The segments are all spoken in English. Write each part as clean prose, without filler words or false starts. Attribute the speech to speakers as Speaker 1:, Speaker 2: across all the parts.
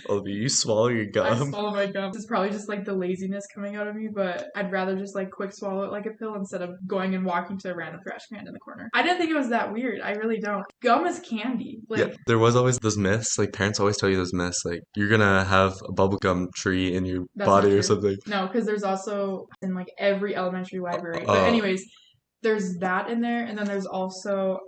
Speaker 1: Olivia, you swallow your
Speaker 2: I
Speaker 1: gum.
Speaker 2: swallow my gum. It's probably just like the laziness coming out of me, but I'd rather just like quick swallow it like a pill instead of going and walking to a random trash can in the corner. I didn't think it was that weird. I really don't. Gum is candy.
Speaker 1: Yeah,
Speaker 2: Like,
Speaker 1: there was always those myths. Like parents always tell you those myths, like you're gonna have a bubblegum tree in your
Speaker 2: that's not
Speaker 1: body or
Speaker 2: true.
Speaker 1: something.
Speaker 2: No, because there's also in like every elementary library. But
Speaker 1: Uh,
Speaker 2: anyways, there's that in there, and then there's also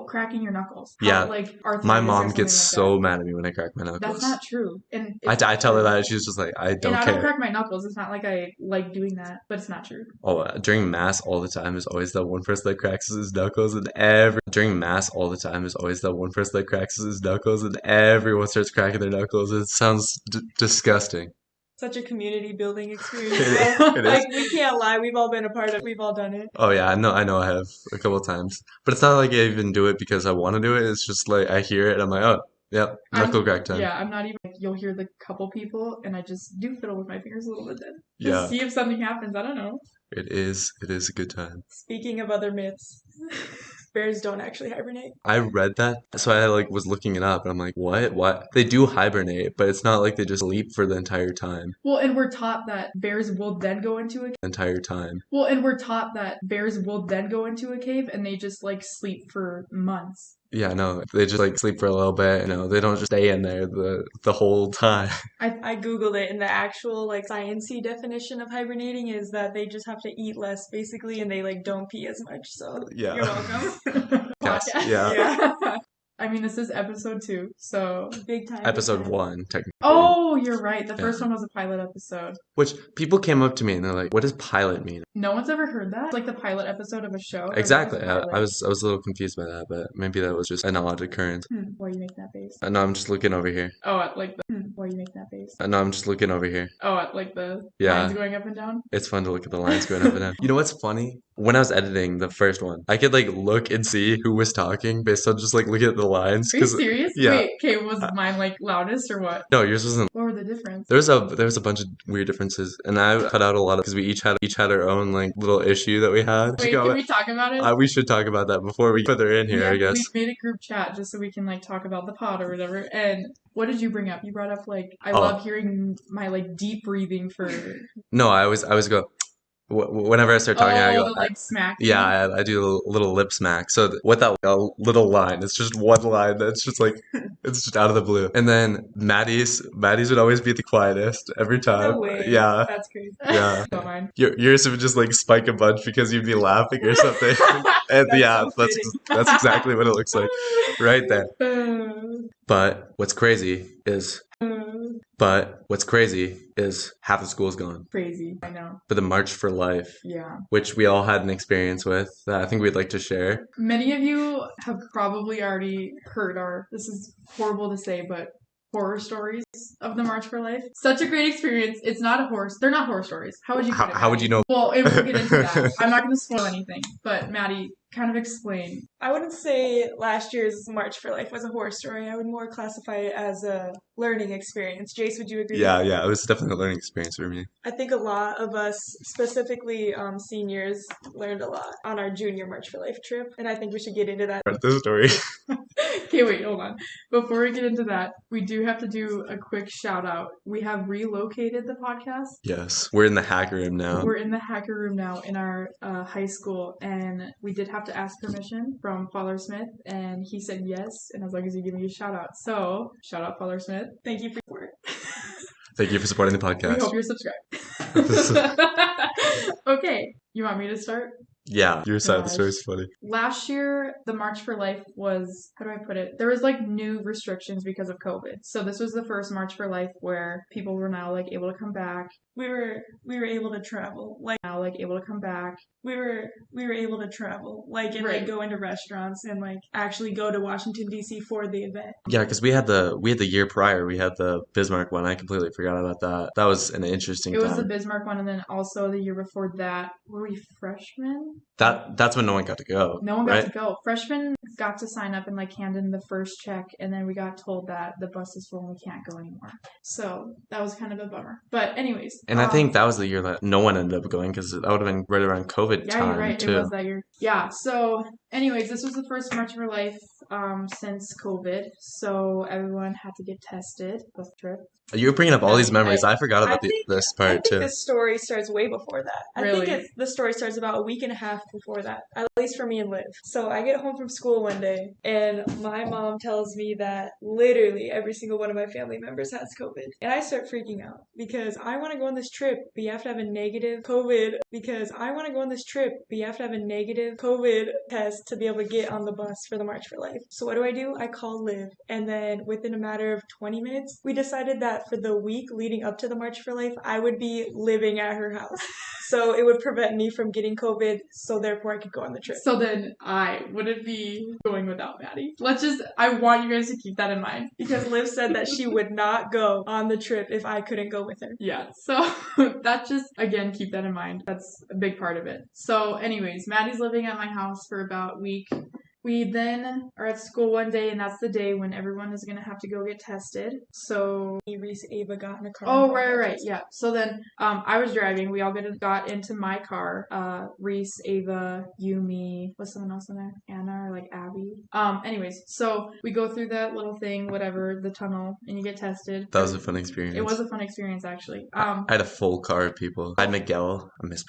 Speaker 2: cracking your knuckles. How
Speaker 1: yeah,
Speaker 2: like
Speaker 1: my
Speaker 2: arthritis or
Speaker 1: mom
Speaker 2: something
Speaker 1: gets
Speaker 2: like that.
Speaker 1: so mad at me when I crack my
Speaker 2: That's
Speaker 1: knuckles.
Speaker 2: not true, and
Speaker 1: I,
Speaker 2: it's
Speaker 1: I
Speaker 2: not
Speaker 1: tell her
Speaker 2: true.
Speaker 1: that, and she's just like, I
Speaker 2: And
Speaker 1: don't
Speaker 2: I don't
Speaker 1: care.
Speaker 2: crack my knuckles. It's not like I like doing that, but it's not true.
Speaker 1: Oh, during mass all the time is always that one person that cracks his knuckles, and every during mass all the time is always that one person that cracks his knuckles, and everyone starts cracking their knuckles. It sounds disgusting.
Speaker 3: Such a community building experience,
Speaker 1: It,
Speaker 3: though.
Speaker 1: it is.
Speaker 3: Like, we can't lie. We've all been a part of it. We've all done it.
Speaker 1: Oh yeah, I know, I have a couple of times, but it's not like I even do it because I want to do it. It's just like I hear it, and I'm like, oh, yep, knuckle crack time.
Speaker 2: Yeah, I'm not even like, you'll hear the couple people, and I just do fiddle with my fingers a little bit then.
Speaker 1: Yeah,
Speaker 2: Just see if something happens. I don't know.
Speaker 1: it is a good time.
Speaker 3: Speaking of other myths, bears don't actually hibernate.
Speaker 1: I read that, so I like was looking it up, and I'm like, what? What? They do hibernate, but it's not like they just sleep for the entire time.
Speaker 2: Well, and we're taught that bears will then go into a
Speaker 1: Entire time.
Speaker 2: well, and we're taught that bears will then go into a cave and they just like sleep for months.
Speaker 1: Yeah, no, they just like sleep for a little bit. They don't just stay in there the whole time.
Speaker 3: I googled it, and the actual like sciencey definition of hibernating is that they just have to eat less, basically, and they like don't pee as much. So
Speaker 1: Yeah.
Speaker 3: you're welcome.
Speaker 1: Yes,
Speaker 2: Podcast.
Speaker 1: yeah.
Speaker 3: Yeah,
Speaker 2: I mean, this is episode 2, so.
Speaker 3: big time.
Speaker 1: Episode
Speaker 3: big time.
Speaker 1: 1, technically.
Speaker 2: Oh, you're right. The
Speaker 1: Yeah.
Speaker 2: first one was a pilot episode.
Speaker 1: Which people came up to me and they're like, "What does pilot mean?"
Speaker 2: No one's ever heard that? Like the pilot episode of a show? Or is that
Speaker 1: Exactly.
Speaker 2: just a
Speaker 1: I,
Speaker 2: pilot?
Speaker 1: I was I was a little confused by that, but maybe that was just an odd occurrence.
Speaker 2: Why are you making that face?
Speaker 1: No, I'm just looking over here.
Speaker 2: Oh, at like the. Why are you making that face?
Speaker 1: No, I'm just looking over here.
Speaker 2: Oh, at like the
Speaker 1: Yeah.
Speaker 2: lines going up and down?
Speaker 1: It's fun to look at the lines going up and down. You know what's funny? When I was editing the first one, I could like look and see who was talking based on just like looking at the lines.
Speaker 2: Are you serious?
Speaker 1: yeah.
Speaker 2: Wait, okay, was mine like loudest or what?
Speaker 1: No, yours wasn't.
Speaker 2: What were the difference?
Speaker 1: There was a bunch of weird differences, and I cut out a lot of because we each had our own like little issue that we had.
Speaker 2: Wait, can we talk about it?
Speaker 1: We should talk about that before we put her in here, I guess.
Speaker 2: We made a group chat just so we can like talk about the pod or whatever. And what did you bring up? You brought up like I
Speaker 1: Oh.
Speaker 2: love hearing my like deep breathing for
Speaker 1: No, I always go whenever I start talking. I go,
Speaker 2: the like smack.
Speaker 1: yeah, I do a little lip smack. So with that little line, it's just one line that's just like it's just out of the blue. And then Maddie's would always be the quietest every time.
Speaker 3: No way.
Speaker 1: Yeah,
Speaker 3: That's crazy.
Speaker 1: yeah.
Speaker 2: Don't mind.
Speaker 1: Yours would just like spike a bunch because you'd be laughing or something. And
Speaker 3: That's
Speaker 1: yeah,
Speaker 3: so fitting.
Speaker 1: that's exactly what it looks like right there.
Speaker 2: Uh,
Speaker 1: But what's crazy is half the school's gone.
Speaker 2: crazy. I know.
Speaker 1: For the March for Life,
Speaker 2: Yeah.
Speaker 1: which we all had an experience with that I think we'd like to share.
Speaker 2: Many of you have probably already heard this is horrible to say, but horror stories of the March for Life. Such a great experience. It's not a horror. They're not horror stories. How would you put it?
Speaker 1: How would you know?
Speaker 2: Well, if we'll get into that. I'm not going to spoil anything, but Maddie, kind of explain.
Speaker 3: I wouldn't say last year's March for Life was a horror story. I would more classify it as a learning experience. Jace, would you agree?
Speaker 1: Yeah, it was definitely a learning experience for me.
Speaker 3: I think a lot of us, specifically seniors, learned a lot on our junior March for Life trip, and I think we should get into that.
Speaker 1: Read the story.
Speaker 2: Okay, wait, hold on. Before we get into that, we do have to do a quick shout out. We have relocated the podcast.
Speaker 1: Yes, we're in the hacker room now.
Speaker 2: We're in the hacker room now in our high school, and we did have to ask permission from Father Smith, and he said yes, and as long as you give me a shout out. So, shout out Father Smith. Thank you for your
Speaker 1: Thank you for supporting the
Speaker 2: We
Speaker 1: podcast.
Speaker 2: hope you're subscribed. Okay, you want me to start?
Speaker 1: Yeah, your side of the
Speaker 2: Gosh.
Speaker 1: story is funny.
Speaker 2: Last year, the March for Life was, how do I put it? There was like new restrictions because of COVID. So this was the first March for Life where people were now like able to come back.
Speaker 3: We were able to travel, like
Speaker 2: Able to come back.
Speaker 3: we were able to travel, like and
Speaker 2: Right.
Speaker 3: like go into restaurants and like actually go to Washington D.C. for the event.
Speaker 1: Yeah, because we had the year prior, we had the Bismarck one. I completely forgot about that. That was an interesting
Speaker 2: It was the
Speaker 1: time.
Speaker 2: Bismarck one, and then also the year before that, were we freshmen?
Speaker 1: That's when no one got to go.
Speaker 2: No one got
Speaker 1: right?
Speaker 2: to go. Freshmen got to sign up and like hand in the first check, and then we got told that the bus is full and we can't go anymore. So that was kind of a bummer. But anyways,
Speaker 1: And I think that was the year that no one ended up going because that would have been right around COVID
Speaker 2: yeah, you're
Speaker 1: time
Speaker 2: right. It
Speaker 1: too.
Speaker 2: was that year. Yeah. So, anyways, this was the first March of Our Life since COVID. So everyone had to get tested bus trip.
Speaker 1: You were bringing up all these
Speaker 2: Maddie,
Speaker 1: memories. I forgot
Speaker 3: I
Speaker 1: about
Speaker 3: think
Speaker 1: this
Speaker 3: I
Speaker 1: part
Speaker 3: think
Speaker 1: too.
Speaker 3: the story starts way before that. I
Speaker 2: Really?
Speaker 3: think the story starts about a week and a half before that, at least for me and Liv. So I get home from school one day, and my mom tells me that literally every single one of my family members has COVID. And I start freaking out because I want to go on this trip, but you have to have a negative COVID test to be able to get on the bus for the March for Life. So what do? I call Liv, and then within a matter of 20 minutes, we decided that for the week leading up to the March for Life, I would be living at her house. So it would prevent me from getting COVID, so therefore I could go on the trip.
Speaker 2: So then I wouldn't be going without Maddie. I want you guys to keep that in mind.
Speaker 3: Because Liv said that she would not go on the trip if I couldn't go with her.
Speaker 2: Yeah, so that just, again, keep that in mind. That's a big part of it. So anyways, Maddie's living at my house for about a week. We then are at school one day, and that's the day when everyone is going to have to go get tested. So,
Speaker 3: Reese, Ava got in a car.
Speaker 2: oh, right. Yeah. So then I was driving. We all got into my car. Reese, Ava, you, me. Was someone else in there? Anna or like Abby? Anyways, so we go through that little thing, whatever, the tunnel, and you get tested.
Speaker 1: That was a fun experience.
Speaker 2: It was a fun experience, actually.
Speaker 1: I had a full car of people. I had Miguel. I miss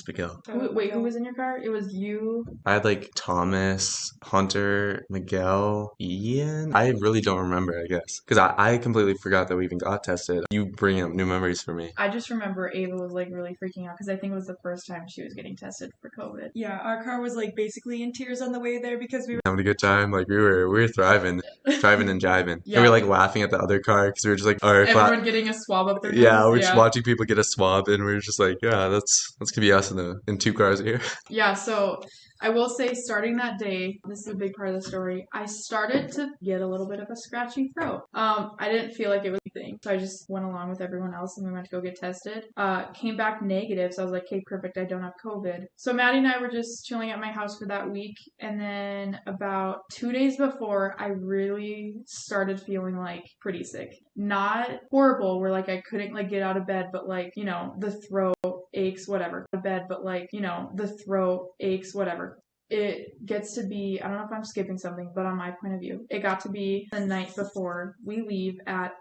Speaker 1: Miguel.
Speaker 2: Who was in your car? It was you.
Speaker 1: I had like Thomas, Hunter, Miguel, Ian. I really don't remember, I guess. Because I completely forgot that we even got tested. You bring up new memories for me.
Speaker 2: I just remember Ava was like really freaking out because I think it was the first time she was getting tested for COVID.
Speaker 3: Yeah, our car was like basically in tears on the way there because we were
Speaker 1: Having a good time. Like we were thriving and jiving.
Speaker 2: Yeah.
Speaker 1: And we were like laughing at the other car because we were just like, all right,
Speaker 2: Everyone getting a swab up their nose.
Speaker 1: yeah, we're just watching people get a swab, and we're just like, yeah, that's gonna be us in 2 cars here.
Speaker 2: Yeah, so I will say, starting that day, this is a big part of the story, I started to get a little bit of a scratchy throat. I didn't feel like it was a thing, so I just went along with everyone else and we went to go get tested. Came back negative, so I was like, okay, perfect, I don't have COVID. So Maddie and I were just chilling at my house for that week, and then about 2 days before, I really started feeling like pretty sick. Not horrible, where like I couldn't like get out of bed, but like, you know, the throat aches, whatever. The throat aches, whatever. It gets to be, I don't know if I'm skipping something, but on my point of view, it got to be the night before we leave at,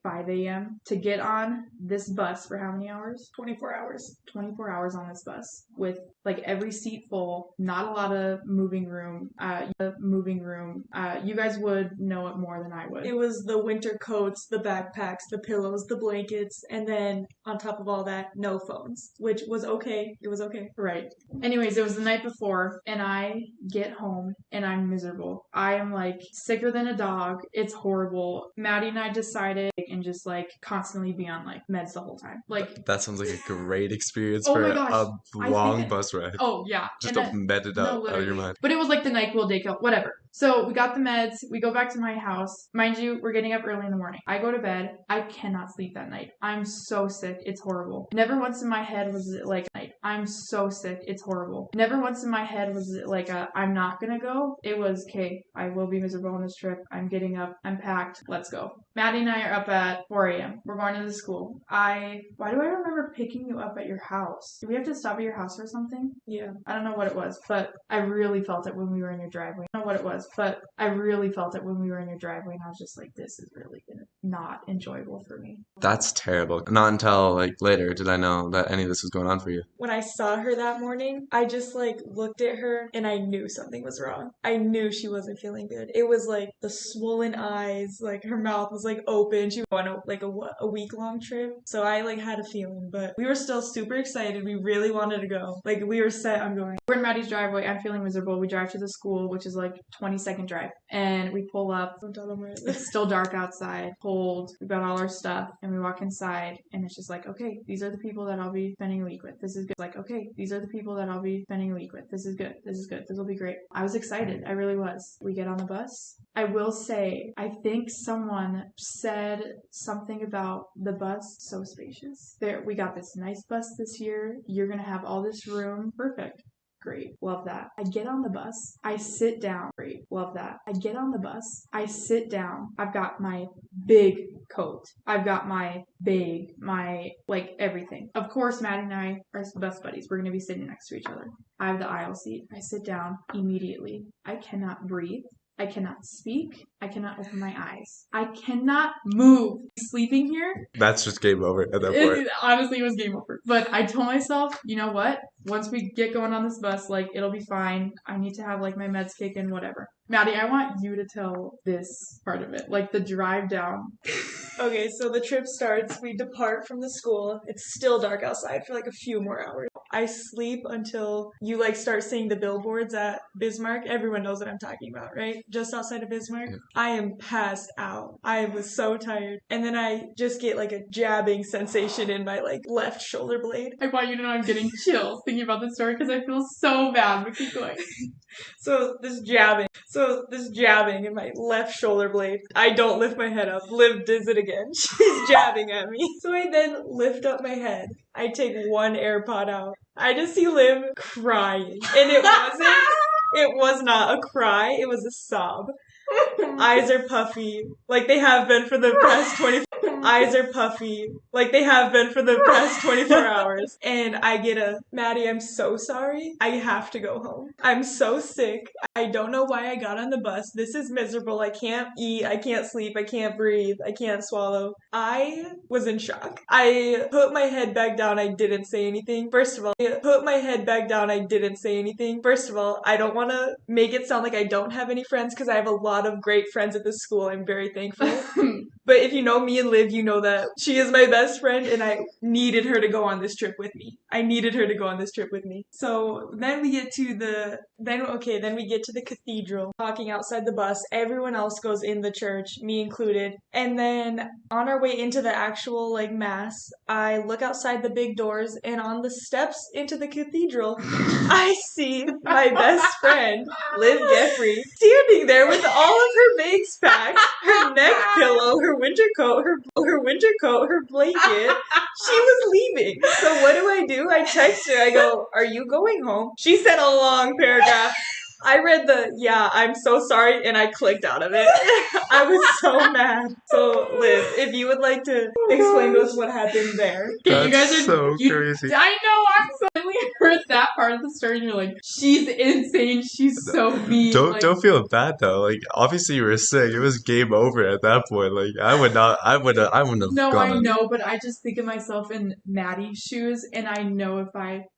Speaker 2: 5 a.m. to get on this bus for how many hours?
Speaker 3: 24 hours.
Speaker 2: 24 hours on this bus with like every seat full, not a lot of moving room. You guys would know it more than I would.
Speaker 3: It was the winter coats, the backpacks, the pillows, the blankets, and then on top of all that, no phones, which was okay. It was okay.
Speaker 2: Right. Anyways, it was the night before, and I get home and I'm miserable. I am like sicker than a dog. It's horrible. Maddie and I decided and just like constantly be on like meds the whole time. Like
Speaker 1: That sounds like a great experience
Speaker 2: Oh
Speaker 1: for
Speaker 2: my gosh,
Speaker 1: a long bus ride.
Speaker 2: oh yeah.
Speaker 1: Just
Speaker 2: And
Speaker 1: to
Speaker 2: then-
Speaker 1: med it
Speaker 2: no,
Speaker 1: out of
Speaker 2: literally.
Speaker 1: your mind.
Speaker 2: But it was like the NyQuil Dayquil, whatever. So we got the meds. We go back to my house. Mind you, we're getting up early in the morning. I go to bed. I cannot sleep that night. I'm so sick. It's horrible. Never once in my head was it like, I'm so sick. It's horrible. Never once in my head was it like I'm not gonna go. It was, okay, I will be miserable on this trip. I'm getting up. I'm packed. Let's go. Maddie and I are up at 4 a.m. We're going to the school. Why do I remember picking you up at your house? Did we have to stop at your house or something?
Speaker 3: Yeah.
Speaker 2: I don't know what it was, but I really felt it when we were in your driveway. I don't know what it was, but I really felt it when we were in your driveway, and I was just like, this is really not enjoyable for me.
Speaker 1: That's terrible. Not until like later did I know that any of this was going on for you.
Speaker 3: When I saw her that morning, I just like looked at her and I knew something was wrong. I knew she wasn't feeling good. It was like the swollen eyes, like her mouth was like open. She went on a week-long trip. So I like had a feeling, but we were still super excited. We really wanted to go. Like we were set on going.
Speaker 2: We're in Maddie's driveway. I'm feeling miserable. We drive to the school, which is like 20-second drive, and we pull up.
Speaker 3: Don't tell them where it is.
Speaker 2: It's still dark outside, cold. We've got all our stuff, and we walk inside, and it's just like, okay, these are the people that I'll be spending a week with. This is good. Like, okay, these are the people that I'll be spending a week with. This is good. This is good. This will be great. I was excited. I really was. We get on the bus. I will say, I think someone said something about the bus so spacious. We got this nice bus this year. You're gonna have all this room. Perfect. Great. Love that. I get on the bus. I sit down. Great. Love that. I get on the bus. I sit down. I've got my big coat. I've got my bag, my, like, everything. Of course, Maddie and I are best buddies. We're going to be sitting next to each other. I have the aisle seat. I sit down immediately. I cannot breathe. I cannot speak. I cannot open my eyes. I cannot move. Sleeping here,
Speaker 1: That's just game over at that point.
Speaker 2: honestly, it was game over. But I told myself, you know what? Once we get going on this bus, like, it'll be fine. I need to have, like, my meds kick in, whatever. Maddie, I want you to tell this part of it, like the drive down.
Speaker 3: Okay, so the trip starts. We depart from the school. It's still dark outside for like a few more hours. I sleep until you like start seeing the billboards at Bismarck. Everyone knows what I'm talking about, right? Just outside of Bismarck.
Speaker 1: Yeah.
Speaker 3: I am passed out. I was so tired. And then I just get like a jabbing sensation in my like left shoulder blade.
Speaker 2: I want you to know I'm getting chills thinking about this story because I feel so bad, but keep going.
Speaker 3: So this jabbing in my left shoulder blade. I don't lift my head up. Liv does it again. She's jabbing at me. So I then lift up my head. I take one AirPod out. I just see Liv crying. And it was not a cry. It was a sob. Eyes are puffy, like they have been for the past 24 hours. And I get a, Maddie, I'm so sorry. I have to go home. I'm so sick. I don't know why I got on the bus. This is miserable. I can't eat. I can't sleep. I can't breathe. I can't swallow. I was in shock. I put my head back down. I didn't say anything. First of all, I don't want to make it sound like I don't have any friends because I have a lot of great friends at this school. I'm very thankful. But if you know me and Liv, you know that she is my best friend and I needed her to go on this trip with me. So then we get to the cathedral, walking outside the bus. Everyone else goes in the church, me included. And then on our way into the actual like mass, I look outside the big doors and on the steps into the cathedral, I see my best friend, Liv Geoffrey, standing there with all of her bags packed, her neck pillow, her winter coat, her blanket. She was leaving. So what do? I text her. I go, "Are you going home?" She sent a long paragraph. I read I'm so sorry, and I clicked out of it. I was so mad. So, Liv, if you would like to explain to us what happened there.
Speaker 1: That's
Speaker 2: you guys are
Speaker 1: so crazy.
Speaker 2: I know, I'm suddenly heard that part of the story, and you're like, she's insane, she's so mean.
Speaker 1: Don't feel bad though. Like obviously you were sick. It was game over at that point. Like I wouldn't have
Speaker 2: No,
Speaker 1: gone.
Speaker 2: I know, but I just think of myself in Maddie's shoes, and I know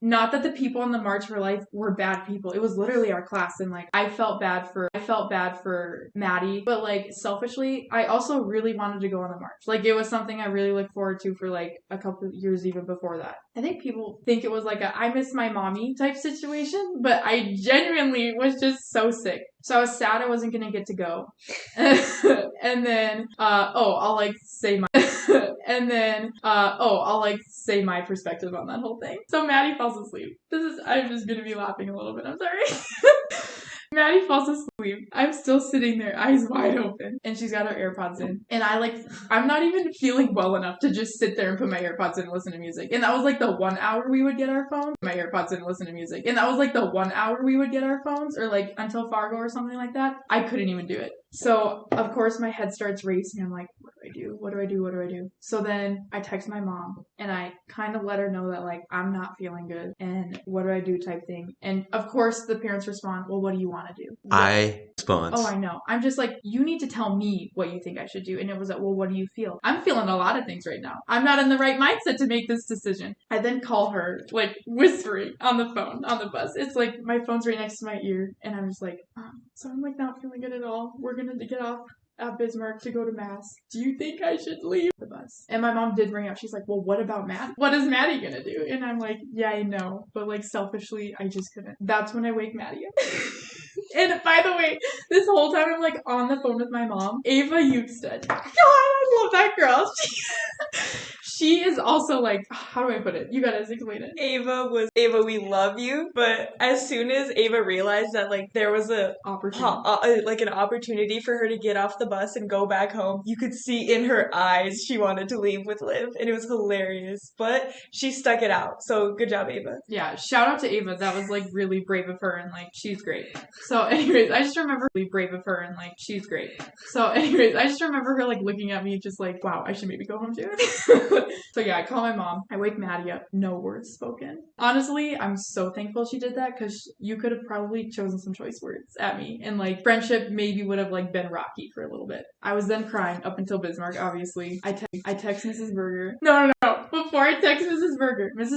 Speaker 2: not that the people in the March for Life were bad people. It was literally our class, and like I felt bad for Maddie, but like selfishly, I also really wanted to go on the march. Like it was something I really looked forward to for like a couple of years even before that. I think people think it was like a I miss my mommy type situation, but I genuinely was just so sick. So I was sad I wasn't gonna get to go. And then, I'll like say my my perspective on that whole thing. So Maddie falls asleep. I'm just gonna be laughing a little bit, I'm sorry. Maddie falls asleep. I'm still sitting there, eyes wide open, and she's got her AirPods in. And I'm not even feeling well enough to just sit there and put my AirPods in and listen to music. And that was like the 1 hour we would get our phones. Or like until Fargo or something like that. I couldn't even do it. So, of course, my head starts racing. I'm like, what do I do? So then I text my mom and I kind of let her know that like, I'm not feeling good and what do I do type thing. And of course the parents respond, well, what do you want to do?
Speaker 1: I respond.
Speaker 2: Oh, I know. I'm just like, you need to tell me what you think I should do. And it was like, well, what do you feel? I'm feeling a lot of things right now. I'm not in the right mindset to make this decision. I then call her, like, whispering on the phone, on the bus. It's like, my phone's right next to my ear. And I'm just like, so I'm like not feeling good at all. We're going to get off at Bismarck to go to mass. Do you think I should leave the bus? And my mom did ring up. She's like, well, what about Matt? What is Maddie gonna do? And I'm like, yeah, I know. But like selfishly, I just couldn't. That's when I wake Maddie up. And by the way, this whole time I'm like on the phone with my mom, Ava Eusted. God, I love that girl. She is also like, how do I put it? You gotta explain it.
Speaker 3: Ava, we love you. But as soon as Ava realized that like there was like an opportunity for her to get off the bus and go back home, you could see in her eyes she wanted to leave with Liv, and it was hilarious. But she stuck it out. So good job, Ava.
Speaker 2: Yeah, shout out to Ava. That was like really brave of her, and like she's great. So anyways, I just remember really brave of her, and like she's great. So anyways, I just remember her like looking at me just like, wow, I should maybe go home too. So yeah, I call my mom. I wake Maddie up. No words spoken. Honestly, I'm so thankful she did that because you could have probably chosen some choice words at me, and like friendship maybe would have like been rocky for a little bit. I was then crying up until Bismarck, obviously. I text Mrs. Berger. No. Before I text Mrs.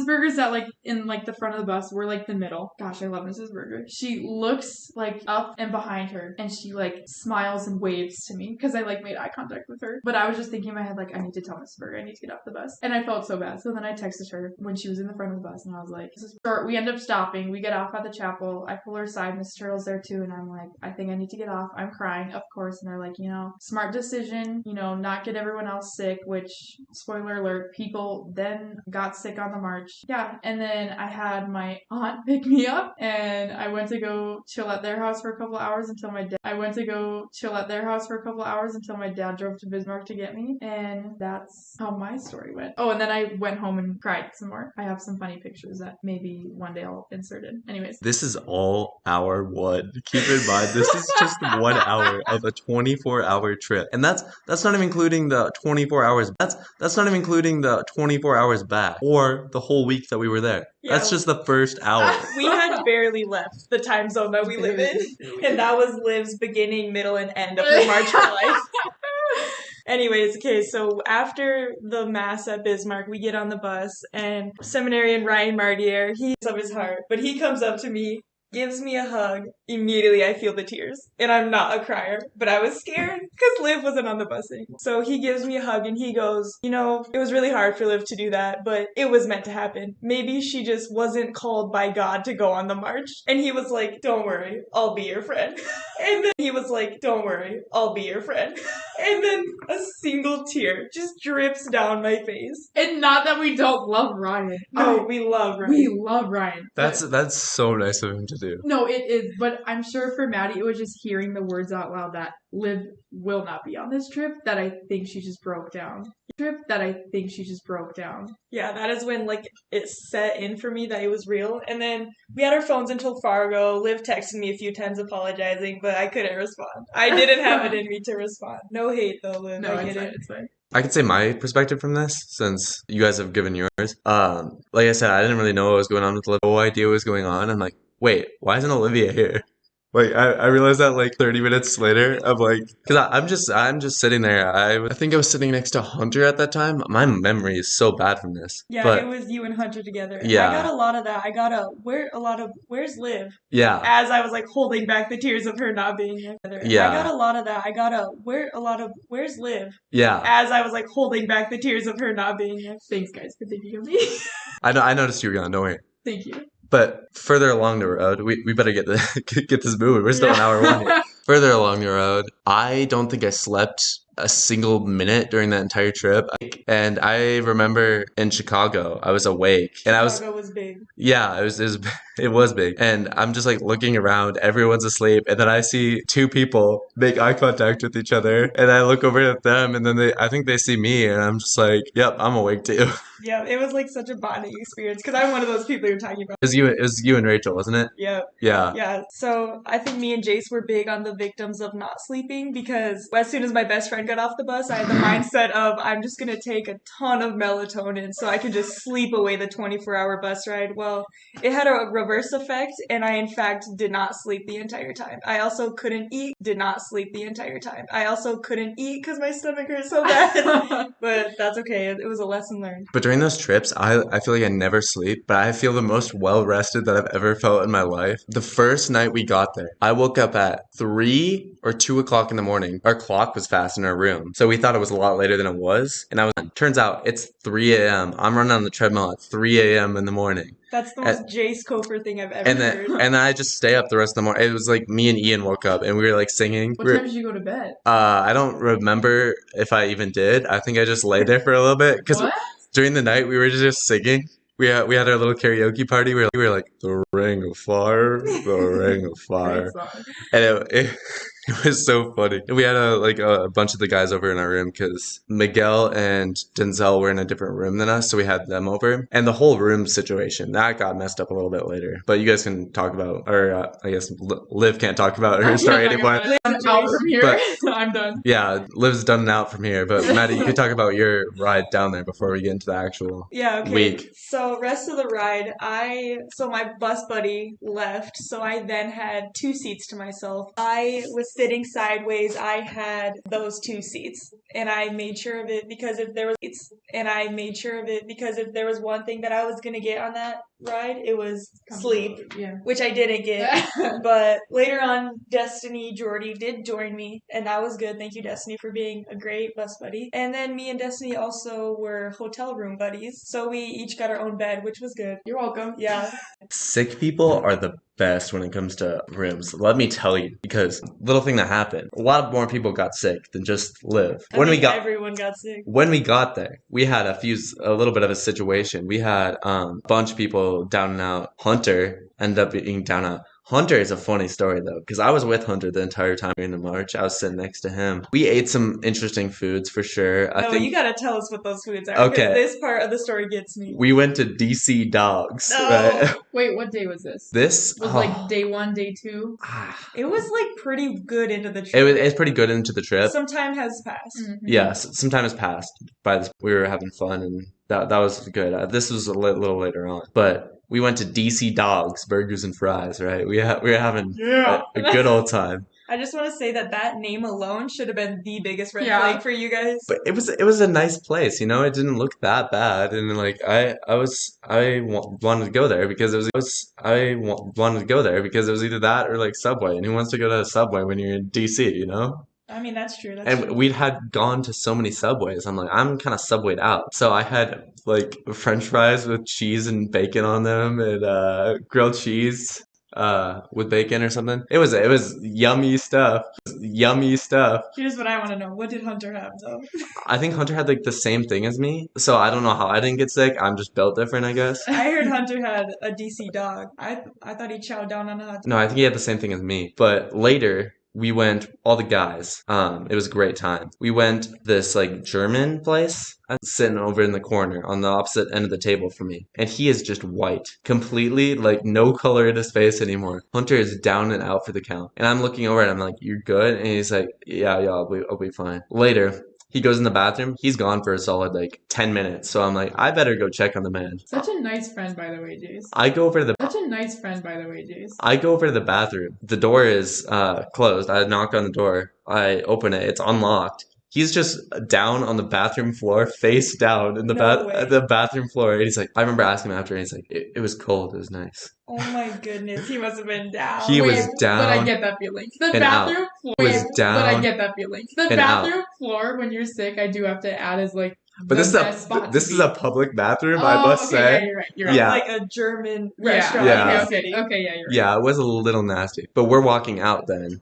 Speaker 2: Berger sat like in like the front of the bus. We're like the middle. Gosh, I love Mrs. Berger. She looks like up and behind her, and she like smiles and waves to me because I like made eye contact with her. But I was just thinking in my head like, I need to tell Mrs. Berger I need to get off the bus, and I felt so bad. So then I texted her when she was in the front of the bus, and I was like, this is short. We end up stopping. We get off at the chapel. I pull her aside. Miss Turtle's there too, and I'm like, I think I need to get off. I'm crying, of course, and they're like, smart decision, not get everyone else sick, which, spoiler alert, people then got sick on the march. Yeah, and then I had my aunt pick me up, and I went to go chill at their house for a couple hours until my dad drove to Bismarck to get me, and that's how my story went. Oh, and then I went home and cried some more. I have some funny pictures that maybe one day I'll insert in. Anyways.
Speaker 1: This is all hour one. Keep in mind, this is just 1 hour of a 24-hour trip. And that's not even including the 24 hours. That's not even including the 24 hours back or the whole week that we were there. Yeah. That's just the first hour.
Speaker 3: We had barely left the time zone that we live in. And that was Liv's beginning, middle, and end of her march for life. Anyways, okay, so after the mass at Bismarck, we get on the bus, and seminarian Ryan Mardier, he's of his heart, but he comes up to me, gives me a hug. Immediately I feel the tears, and I'm not a crier, but I was scared because Liv wasn't on the bus anymore. So he gives me a hug and he goes, it was really hard for Liv to do that, but it was meant to happen. Maybe she just wasn't called by God to go on the march. And he was like, don't worry, I'll be your friend. And then he was like, don't worry, I'll be your friend. And then a single tear just drips down my face.
Speaker 2: And not that we don't love Ryan.
Speaker 3: No, we love Ryan.
Speaker 2: We love Ryan.
Speaker 1: That's so nice of him to do.
Speaker 2: No, it is. But I'm sure for Maddie, it was just hearing the words out loud that Liv will not be on this trip that I think she just broke down. Yeah, that is when it set in for me that it was real. And then we had our phones until Fargo. Liv texted me a few times apologizing, but I couldn't respond. I didn't have it in me to respond. No hate though, Liv. No, it's fine.
Speaker 1: I can say my perspective from this, since you guys have given yours. Like I said, I didn't really know what was going on with Liv. No idea what was going on. I'm like, wait, why isn't Olivia here? Like, I realized that 30 minutes later, I'm like, because I'm just sitting there. I think I was sitting next to Hunter at that time. My memory is so bad from this.
Speaker 3: Yeah,
Speaker 1: but
Speaker 3: it was you and Hunter together. And
Speaker 1: yeah.
Speaker 3: I got a lot of that. I got where's Liv?
Speaker 1: Yeah.
Speaker 3: As I was holding back the tears of her not being together.
Speaker 1: Yeah.
Speaker 3: I got a lot of that. I got where's Liv?
Speaker 1: Yeah.
Speaker 3: As I was holding back the tears of her not being here.
Speaker 2: Thanks guys for thinking of me.
Speaker 1: I noticed you were gone, don't worry.
Speaker 2: Thank you.
Speaker 1: But further along the road, we better get this moving. We're still an hour one here. Further along the road, I don't think I slept a single minute during that entire trip. And I remember in Chicago, I was awake. And
Speaker 3: Chicago was big.
Speaker 1: Yeah, it was big. And I'm just looking around, everyone's asleep. And then I see two people make eye contact with each other. And I look over at them and then I think they see me. And I'm just like, yep, I'm awake too.
Speaker 3: Yeah, it was such a bonding experience because I'm one of those people you're talking about.
Speaker 1: It was you and Rachel, wasn't it?
Speaker 3: Yeah.
Speaker 1: Yeah.
Speaker 3: Yeah. So I think me and Jace were big on the victims of not sleeping because as soon as my best friend got off the bus, I had the mindset of I'm just going to take a ton of melatonin so I can just sleep away the 24-hour bus ride. Well, it had a reverse effect and I in fact did not sleep the entire time. I also couldn't eat, did not sleep the entire time. I also couldn't eat because my stomach hurt so bad. But that's okay. It was a lesson learned.
Speaker 1: But during those trips, I feel like I never sleep, but I feel the most well-rested that I've ever felt in my life. The first night we got there, I woke up at 3 or 2 o'clock in the morning. Our clock was fast in our room, so we thought it was a lot later than it was. And turns out it's 3 a.m. I'm running on the treadmill at 3 a.m. in the morning.
Speaker 3: That's the most Jace Cofer thing I've ever heard.
Speaker 1: And then I just stay up the rest of the morning. It was me and Ian woke up and we were singing.
Speaker 2: What time did you go to bed?
Speaker 1: I don't remember if I even did. I think I just lay there for a little bit.
Speaker 2: What?
Speaker 1: during the night we were just singing. We had our little karaoke party. We were like the ring of fire, the ring of fire,
Speaker 2: Great song.
Speaker 1: and it was so funny. We had a bunch of the guys over in our room because Miguel and Denzel were in a different room than us, so we had them over. And the whole room situation that got messed up a little bit later. But you guys can talk about, or I guess Liv can't talk about her story anymore.
Speaker 2: I'm out from here.
Speaker 1: But-
Speaker 2: I'm done.
Speaker 1: Yeah, Liv's done and out from here. But Maddie, you could talk about your ride down there before we get into the actual
Speaker 3: Yeah, okay.
Speaker 1: week.
Speaker 3: So rest of the ride, my bus buddy left, so I then had 2 seats to myself. I was sitting sideways. I had those 2 seats, and I made sure of it because if there was one thing that I was gonna get on that ride, it was sleep,
Speaker 2: Yeah.
Speaker 3: which I didn't get. But later on, Destiny Jordy did join me, and that was good. Thank you, Destiny, for being a great bus buddy. And then me and Destiny also were hotel room buddies, so we each got our own bed, which was good.
Speaker 2: You're welcome.
Speaker 3: Yeah.
Speaker 1: Sick people are the best when it comes to rooms. Let me tell you, because little thing that happened, a lot more people got sick than just Liv.
Speaker 3: Everyone got sick.
Speaker 1: When we got there, we had a little bit of a situation. We had a bunch of people down and out. Hunter ended up being down and out. Hunter is a funny story though, because I was with Hunter the entire time during the march. I was sitting next to him. We ate some interesting foods for sure. I think
Speaker 3: you gotta tell us what those foods are.
Speaker 1: Okay.
Speaker 3: Because this part of the story gets me.
Speaker 1: we went to DC Dogs.
Speaker 3: No.
Speaker 1: Right?
Speaker 2: Wait, what day was this?
Speaker 1: This
Speaker 2: Was like day 1, day 2?
Speaker 3: It was like pretty good into the trip.
Speaker 1: it's pretty good into the trip.
Speaker 3: Some time has passed.
Speaker 2: Mm-hmm.
Speaker 1: Yes, some time has passed by this. We were having fun, and that was good. This was a little later on, but we went to DC Dogs, burgers and fries. Right? We were having a good old time.
Speaker 3: I just want to say that name alone should have been the biggest red
Speaker 2: Yeah.
Speaker 3: flag for you guys.
Speaker 1: But it was a nice place, you know. It didn't look that bad, and like wanted to go there because wanted to go there because it was either that or like Subway. And who wants to go to Subway when you're in DC, you know?
Speaker 3: I mean, that's true.
Speaker 1: And we'd had gone to so many Subways. I'm like, I'm kind of Subwayed out. So I had like French fries with cheese and bacon on them, and grilled cheese with bacon or something. It was yummy stuff. Yummy stuff.
Speaker 3: Here's what I want to know. What did Hunter have, though?
Speaker 1: I think Hunter had like the same thing as me. So I don't know how I didn't get sick. I'm just built different, I guess.
Speaker 3: I heard Hunter had a DC dog. I thought he chowed down on a hot dog.
Speaker 1: No, I think he had the same thing as me. But later, we went, all the guys. It was a great time. We went this like German place, sitting over in the corner on the opposite end of the table from me. And he is just white. Completely, like no color in his face anymore. Hunter is down and out for the count. And I'm looking over and I'm like, you're good? And he's like, yeah, I'll be fine. Later, he goes in the bathroom. He's gone for a solid like 10 minutes. So I'm like, I better go check on the man.
Speaker 2: Such a nice friend, by the way, Jace.
Speaker 1: I go over to the
Speaker 2: Such a nice friend, by the way, Jace.
Speaker 1: I go over to the bathroom. The door is closed. I knock on the door. I open it. It's unlocked. He's just down on the bathroom floor, face down in the
Speaker 3: No way.
Speaker 1: the bathroom floor. And he's like, I remember asking him after, and he's like, it was cold. It was nice.
Speaker 3: Oh my goodness, he must have been down.
Speaker 1: He was
Speaker 2: But I
Speaker 1: down
Speaker 2: get that feeling. The
Speaker 1: and out.
Speaker 2: bathroom floor.
Speaker 1: He was
Speaker 2: But I
Speaker 1: down
Speaker 2: get that feeling. The
Speaker 1: and out.
Speaker 2: bathroom floor when you're sick, I do have to add as like.
Speaker 1: But
Speaker 2: the
Speaker 1: this
Speaker 2: best spot to
Speaker 1: is
Speaker 2: be.
Speaker 1: a public bathroom, I
Speaker 2: Oh,
Speaker 1: must
Speaker 2: okay,
Speaker 1: say.
Speaker 2: Yeah, you're right. You're right.
Speaker 1: Yeah.
Speaker 3: Like a German
Speaker 2: Yeah.
Speaker 3: restaurant
Speaker 1: Yeah.
Speaker 3: in
Speaker 2: Okay,
Speaker 3: a city.
Speaker 2: okay, yeah, you're right.
Speaker 1: Yeah, it was a little nasty. But we're walking out then.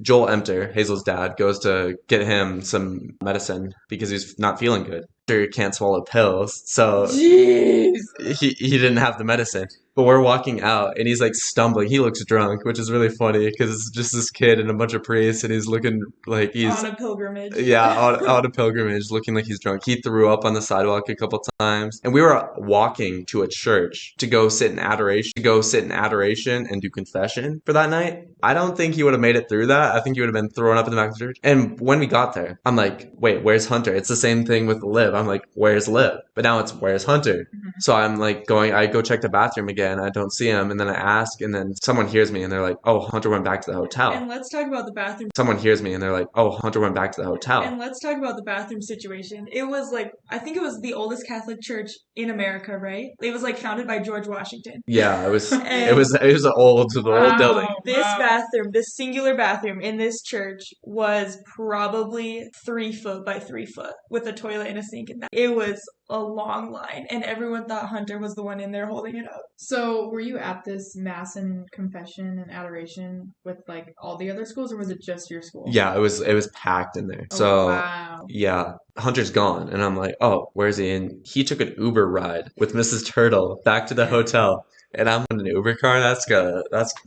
Speaker 1: Joel Emter, Hazel's dad, goes to get him some medicine because he's not feeling good. He can't swallow pills, so
Speaker 2: Jeez.
Speaker 1: he didn't have the medicine. But we're walking out and he's like stumbling. He looks drunk, which is really funny because it's just this kid and a bunch of priests and he's looking like he's
Speaker 3: On a pilgrimage.
Speaker 1: yeah, on a pilgrimage, looking like he's drunk. He threw up on the sidewalk a couple times. And we were walking to a church to go sit in adoration and do confession for that night. I don't think he would have made it through that. I think he would have been thrown up in the back of the church. And when we got there, I'm like, wait, where's Hunter? It's the same thing with Liv. I'm like, where's Liv? But now it's, where's Hunter?
Speaker 2: Mhm.
Speaker 1: So I'm like I go check the bathroom again. I don't see him. And then I ask, and then someone hears me and they're like, oh, Hunter went back to the hotel.
Speaker 3: And let's talk about the bathroom.
Speaker 1: Someone hears me and they're like, oh, Hunter went back to the hotel.
Speaker 3: And let's talk about the bathroom situation. It was like, I think it was the oldest Catholic church in America, right? It was like founded by George Washington.
Speaker 1: Yeah, it was
Speaker 3: And-
Speaker 1: it was an old
Speaker 2: Wow.
Speaker 1: building.
Speaker 3: This
Speaker 2: Wow.
Speaker 3: bathroom, this singular bathroom in this church was probably 3 foot by 3 foot with a toilet and a sink in that. It was a long line, and everyone thought Hunter was the one in there holding it up.
Speaker 2: So, were you at this mass and confession and adoration with like all the other schools, or was it just your school?
Speaker 1: Yeah, it was packed in there.
Speaker 2: Oh,
Speaker 1: So
Speaker 2: wow.
Speaker 1: yeah, Hunter's gone, and I'm like, oh, where's he? And he took an Uber ride with Mrs. Turtle back to the hotel. And I'm in an Uber car. That's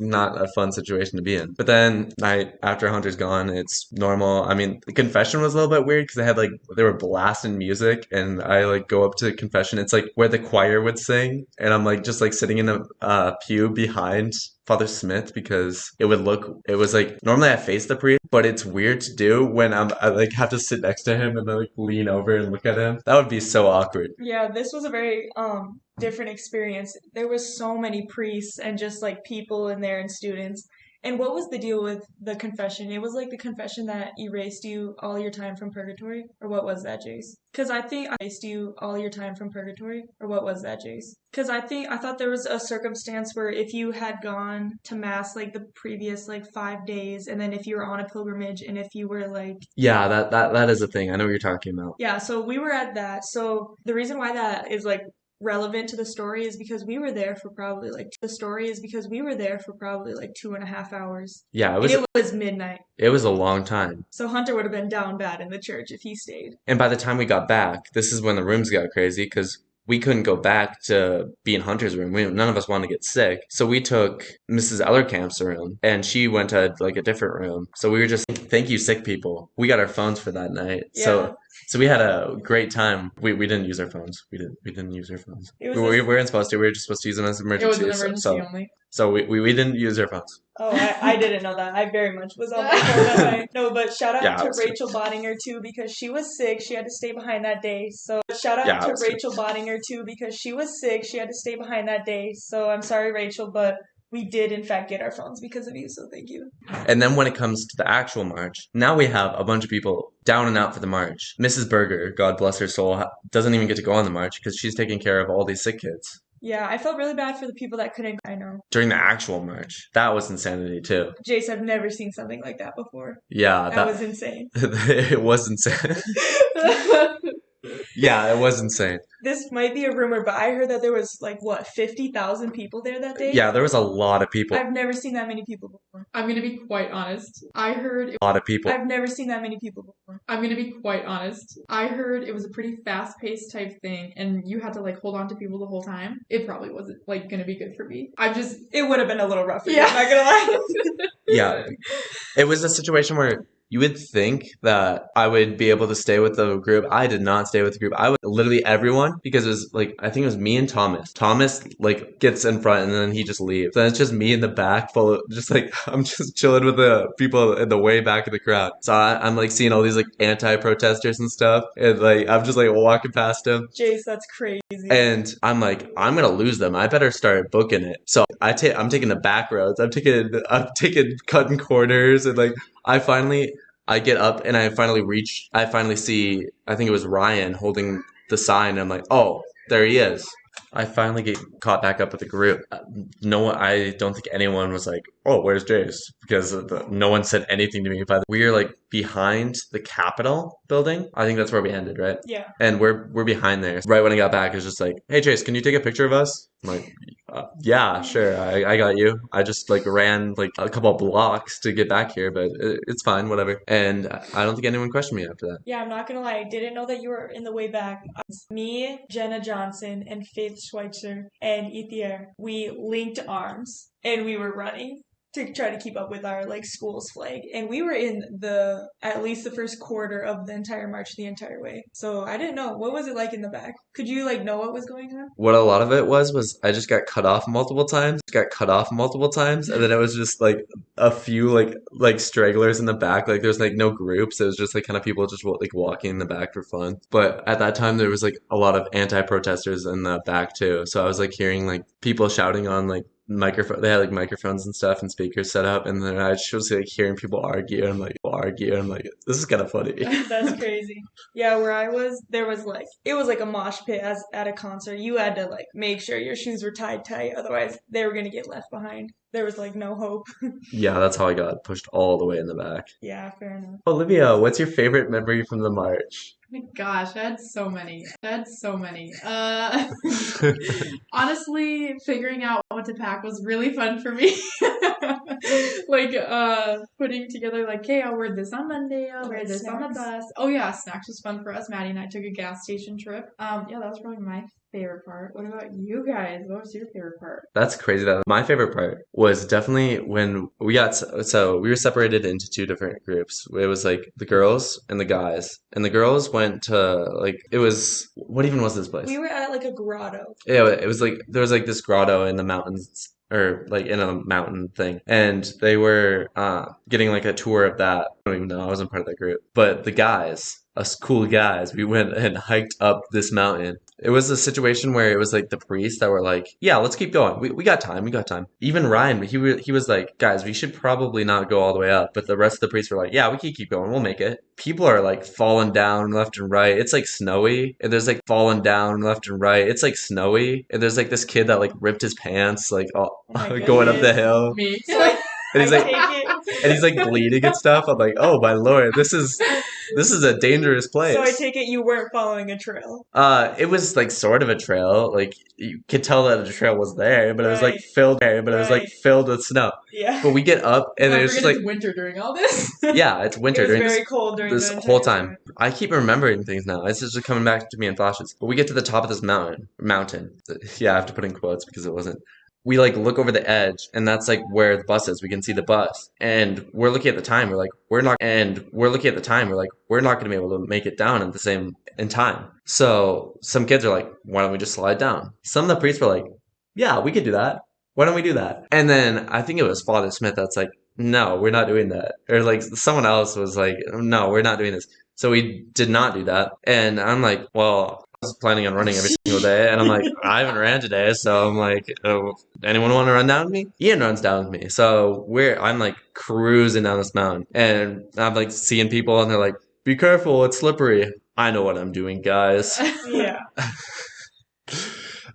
Speaker 1: not a fun situation to be in. But then night after Hunter's gone, it's normal. I mean, the confession was a little bit weird because they were blasting music, and I like go up to confession. It's like where the choir would sing, and I'm like just like sitting in a pew behind Father Smith because it was like normally I face the priest, but it's weird to do when I like have to sit next to him and then like lean over and look at him. That would be so awkward.
Speaker 3: Yeah, this was a very different experience. There was so many priests and just like people in there and students. And what was the deal with the confession? It was like the confession that erased you all your time from purgatory? Or what was that, Jace? Because I think I erased you all your time from purgatory? Or what was that, Jace? Because I thought there was a circumstance where if you had gone to mass like the previous like 5 days, and then if you were on a pilgrimage, and if you were like,
Speaker 1: Yeah, that is a thing. I know what you're talking about.
Speaker 3: yeah, so we were at that. So the reason why that is like relevant to the story is because we were there for probably like 2.5 hours.
Speaker 1: Yeah,
Speaker 3: And it was midnight.
Speaker 1: it was a long time.
Speaker 3: So Hunter would have been down bad in the church if he stayed.
Speaker 1: And by the time we got back, this is when the rooms got crazy because we couldn't go back to be in Hunter's room. None of us wanted to get sick. So we took Mrs. Ellercamp's room and she went to like a different room. So we were just, thank you, sick people. We got our phones for that night.
Speaker 3: Yeah.
Speaker 1: So we had a great time. We didn't use our phones. We didn't use our phones.
Speaker 3: It was
Speaker 1: We weren't supposed to. We were just supposed to use them as
Speaker 2: It was
Speaker 1: emergencies.
Speaker 2: an emergency
Speaker 1: So
Speaker 2: only.
Speaker 1: we didn't use our phones.
Speaker 3: Oh, I didn't know that. I very much was on my phone that night. No, but shout out
Speaker 1: Yeah, I
Speaker 3: to
Speaker 1: was too.
Speaker 3: Rachel Bottinger too because she was sick. She had to stay behind that day. So shout out
Speaker 1: Yeah, I
Speaker 3: to
Speaker 1: was too.
Speaker 3: Rachel Bottinger too because she was sick. She had to stay behind that day. So I'm sorry, Rachel, but we did in fact get our phones because of you. So thank you.
Speaker 1: And then when it comes to the actual march, now we have a bunch of people down and out for the march. Mrs. Berger, God bless her soul, doesn't even get to go on the march because she's taking care of all these sick kids.
Speaker 3: Yeah, I felt really bad for the people that couldn't. I know.
Speaker 1: During the actual march, that was insanity too.
Speaker 3: Jace, I've never seen something like that before.
Speaker 1: Yeah,
Speaker 3: That was insane.
Speaker 1: it was insane. Yeah, it was insane.
Speaker 3: This might be a rumor, but I heard that there was like what 50,000 people there that day.
Speaker 1: Yeah, there was a lot of people.
Speaker 3: I've never seen that many people before.
Speaker 2: I'm gonna be quite honest. I heard
Speaker 1: A lot of people.
Speaker 3: I've never seen that many people before.
Speaker 2: I'm gonna be quite honest. I heard it was a pretty fast-paced type thing, and you had to like hold on to people the whole time. It probably wasn't like gonna be good for me.
Speaker 3: It would have been a little rough.
Speaker 2: Yeah.
Speaker 3: I'm not gonna lie.
Speaker 1: Yeah, it was a situation where you would think that I would be able to stay with the group. I did not stay with the group. I was literally everyone because it was like, I think it was me and Thomas. Thomas like gets in front and then he just leaves. Then it's just me in the back full of just like, I'm just chilling with the people in the way back of the crowd. So I'm like seeing all these like anti-protesters and stuff. And like, I'm just like walking past them.
Speaker 3: Jace, that's crazy.
Speaker 1: And I'm like, I'm gonna lose them. I better start booking it. So I'm taking the back roads. I'm taking cutting corners, and like I get up and I finally see. I think it was Ryan holding the sign. I'm like, oh, there he is. I finally get caught back up with the group. I don't think anyone was like, "Oh, where's Jace?" Because no one said anything to me. We are like behind the Capitol building. I think that's where we ended, right?
Speaker 3: Yeah.
Speaker 1: And we're behind there. Right when I got back, it's just like, "Hey, Jace, can you take a picture of us?" I'm like, "Yeah, sure. I got you." I just like ran like a couple of blocks to get back here, but it's fine, whatever. And I don't think anyone questioned me after that.
Speaker 3: Yeah, I'm not gonna lie. I didn't know that you were in the way back. Me, Jenna Johnson, and Faith Schweitzer and Ethier, we linked arms and we were running to try to keep up with our like school's flag, and we were in at least the first quarter of the entire march the entire way. So I didn't know, what was it like in the back? Could you like know what was going on?
Speaker 1: What a lot of it was I just got cut off multiple times, and then it was just like a few like stragglers in the back. Like there's like no groups. It was just like kind of people just like walking in the back for fun. But at that time there was like a lot of anti-protesters in the back too. So I was like hearing like people shouting on like microphone. They had like microphones and stuff and speakers set up, and then I just was like hearing people argue. And I'm like, this is kind of funny.
Speaker 3: That's crazy. Yeah, where I was, there was like, it was like a mosh pit as at a concert. You had to like make sure your shoes were tied tight, otherwise they were gonna get left behind. There was like no hope.
Speaker 1: Yeah, that's how I got pushed all the way in the back.
Speaker 3: Yeah, fair enough.
Speaker 1: Olivia, what's your favorite memory from the march?
Speaker 2: My gosh, I had so many. Honestly, figuring out what to pack was really fun for me. Like, putting together, like, hey, I'll wear this on Monday, I'll wear
Speaker 3: Like
Speaker 2: this on the
Speaker 3: snacks.
Speaker 2: bus. Oh, yeah, snacks was fun for us. Maddie and I took a gas station trip. Yeah, that was probably my favorite part. What about you guys? What was your favorite part?
Speaker 1: That's crazy. That my favorite part was definitely when we got so we were separated into two different groups. It was like the girls and the guys, and the girls went to like it was what even was this place?
Speaker 3: We were at like a grotto.
Speaker 1: Yeah, it was like there was like this grotto in the mountains or like in a mountain thing, and they were getting like a tour of that. I don't even know. I wasn't part of that group, but the guys, us cool guys, we went and hiked up this mountain. It was a situation where it was like the priests that were like, "Yeah, let's keep going. We got time. We got time." Even Ryan, he was like, "Guys, we should probably not go all the way up." But the rest of the priests were like, "Yeah, we can keep going. We'll make it." People are like falling down left and right. It's like snowy, and there's like falling down left and right. It's like snowy, and there's like this kid that like ripped his pants like all,
Speaker 3: Oh my
Speaker 1: going up the
Speaker 3: goodness.
Speaker 1: hill,
Speaker 2: Me.
Speaker 3: So I,
Speaker 1: and
Speaker 3: I
Speaker 1: he's like,
Speaker 3: take it.
Speaker 1: and he's like bleeding and stuff. I'm like, "Oh my lord, this is a dangerous
Speaker 3: So I
Speaker 1: place."
Speaker 3: take it you weren't following a trail.
Speaker 1: It was like sort of a trail. Like you could tell that the trail was there, but it was like
Speaker 3: Right.
Speaker 1: filled there, but it was like
Speaker 3: Right.
Speaker 1: filled with snow.
Speaker 3: Yeah.
Speaker 1: But we get up and
Speaker 2: Don't
Speaker 1: it's just
Speaker 2: forget
Speaker 1: like,
Speaker 2: it's winter during all this.
Speaker 1: yeah, it's
Speaker 3: It
Speaker 1: winter
Speaker 3: was
Speaker 1: during
Speaker 3: very cold during
Speaker 1: this
Speaker 3: the
Speaker 1: whole
Speaker 3: entire
Speaker 1: time. I keep remembering things now. It's just coming back to me in flashes. But we get to the top of this mountain. Yeah, I have to put in quotes because it wasn't. We like look over the edge, and that's like where the bus is. We can see the bus, and we're looking at the time. We're looking at the time. We're like, we're not going to be able to make it down at the same in time. So some kids are like, why don't we just slide down? Some of the priests were like, yeah, we could do that. Why don't we do that? And then I think it was Father Smith that's like, no, we're not doing that. Or like someone else was like, no, we're not doing this. So we did not do that. And I'm like, well, I was planning on running every single day. And I'm like, I haven't ran today. So I'm like, oh, anyone want to run down with me? Ian runs down with me. So I'm like cruising down this mountain. And I'm like seeing people and they're like, be careful, it's slippery. I know what I'm doing, guys.
Speaker 3: Yeah.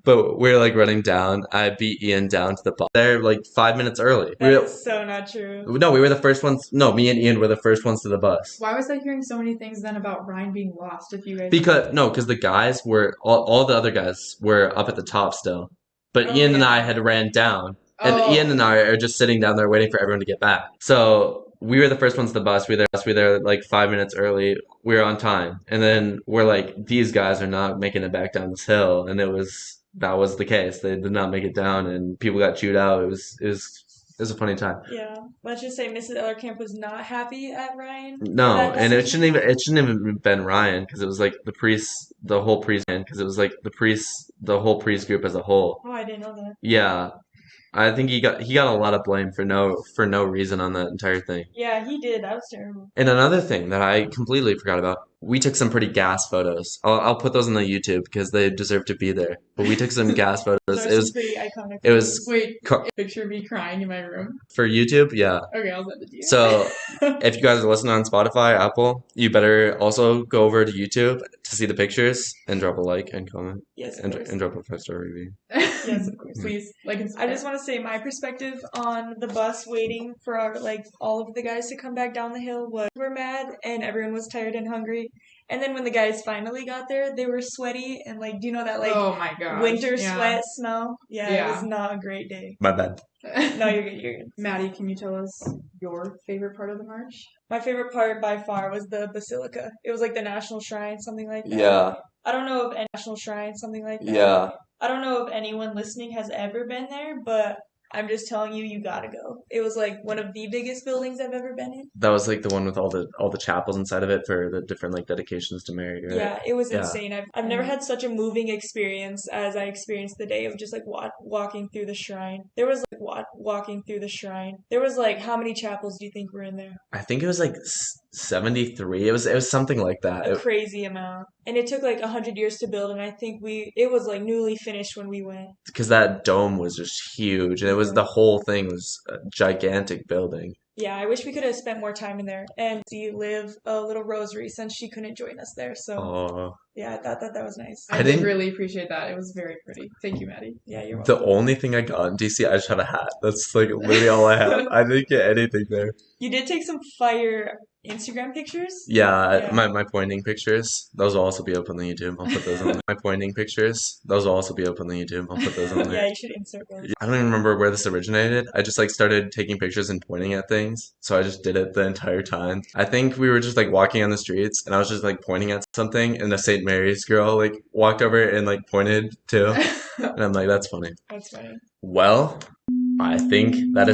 Speaker 1: But we're like running down. I beat Ian down to the bus. They're like 5 minutes early.
Speaker 3: That is so not true.
Speaker 1: No, we were the first ones. No, me and Ian were the first ones to the bus.
Speaker 2: Why was I hearing so many things then about Ryan being lost if you guys
Speaker 1: Because the guys were all the other guys were up at the top still, but
Speaker 3: Oh,
Speaker 1: Ian and
Speaker 3: yeah.
Speaker 1: I had ran down, and
Speaker 2: Oh.
Speaker 1: Ian and I are just sitting down there waiting for everyone to get back. So we were the first ones to the bus. We were there like 5 minutes early. We were on time, and then we're like, these guys are not making it back down this hill, and that was the case. They did not make it down, and people got chewed out. It was a funny time.
Speaker 3: Yeah. Let's just say Mrs. Ellerkamp was not happy at Ryan. for
Speaker 1: No,
Speaker 3: that
Speaker 1: and
Speaker 3: decision.
Speaker 1: it shouldn't even been Ryan because it was like the whole priest group as a whole.
Speaker 3: Oh, I didn't know that.
Speaker 1: Yeah, I think he got a lot of blame for no reason on that entire thing.
Speaker 3: Yeah, he did. That was terrible.
Speaker 1: And another thing that I completely forgot about, we took some pretty gas photos. I'll put those on the YouTube because they deserve to be there. But we took some gas photos.
Speaker 3: Those are
Speaker 1: It
Speaker 3: some
Speaker 1: was
Speaker 3: pretty iconic.
Speaker 1: it was
Speaker 3: photos.
Speaker 2: Wait,
Speaker 1: co-
Speaker 2: picture me crying in my room.
Speaker 1: for YouTube. Yeah.
Speaker 2: Okay, I'll send it to you.
Speaker 1: So if you guys are listening on Spotify, Apple, you better also go over to YouTube to see the pictures and drop a like and comment
Speaker 3: Yes, of
Speaker 1: and
Speaker 3: course.
Speaker 1: drop a 5-star review.
Speaker 3: Yes, of course.
Speaker 2: Please, like and
Speaker 3: I just want to say my perspective on the bus waiting for all of the guys to come back down the hill was we're mad and everyone was tired and hungry. And then when the guys finally got there, they were sweaty and do you know that
Speaker 2: oh my gosh.
Speaker 3: winter
Speaker 2: yeah.
Speaker 3: sweat smell? Yeah, it
Speaker 2: Yeah.
Speaker 3: was not a great day.
Speaker 1: My bad.
Speaker 3: No, you're good. You're good.
Speaker 2: Maddie, can you tell us your favorite part of the march?
Speaker 3: My favorite part by far was the basilica. It was like the national shrine, something like that.
Speaker 1: Yeah.
Speaker 3: I don't know of any national shrine, something like that.
Speaker 1: Yeah.
Speaker 3: I don't know if anyone listening has ever been there, but I'm just telling you, you gotta go. It was like one of the biggest buildings I've ever been in.
Speaker 1: That was like the one with all the chapels inside of it for the different like dedications to Mary, right?
Speaker 3: Yeah, it was
Speaker 1: Yeah.
Speaker 3: insane. I've never had such a moving experience as I experienced the day of just walking through the shrine. There was walking through the shrine. There was how many chapels do you think were in there?
Speaker 1: I think it was like 73. It was something like that.
Speaker 3: A crazy amount. And it took 100 years to build, and I think it was newly finished when we went.
Speaker 1: Because that dome was just huge, and the whole thing was a gigantic building.
Speaker 3: Yeah, I wish we could have spent more time in there. And see Liv a little rosary since she couldn't join us there. So
Speaker 1: Oh,
Speaker 3: yeah, I thought that was nice.
Speaker 2: I
Speaker 1: I
Speaker 2: did
Speaker 1: didn't.
Speaker 2: really appreciate that. It was very pretty. Thank you, Maddie.
Speaker 3: Yeah, you're
Speaker 1: The
Speaker 3: welcome.
Speaker 1: only thing I got in DC, I just had a hat. That's like literally all I have. I didn't get anything there.
Speaker 3: You did take some fire Instagram pictures?
Speaker 1: Yeah,
Speaker 3: Yeah.
Speaker 1: my pointing pictures, those will also be up on the YouTube. I'll put those on there. My pointing pictures, those will also be up on the YouTube. I'll put those on
Speaker 3: Yeah,
Speaker 1: there.
Speaker 3: you should insert those.
Speaker 1: I don't even remember where this originated. I just like started taking pictures and pointing at things. So I just did it the entire time. I think we were just like walking on the streets and I was just like pointing at something and a St. Mary's girl like walked over and like pointed too. And I'm like, that's funny.
Speaker 3: That's funny.
Speaker 1: Well, I think that is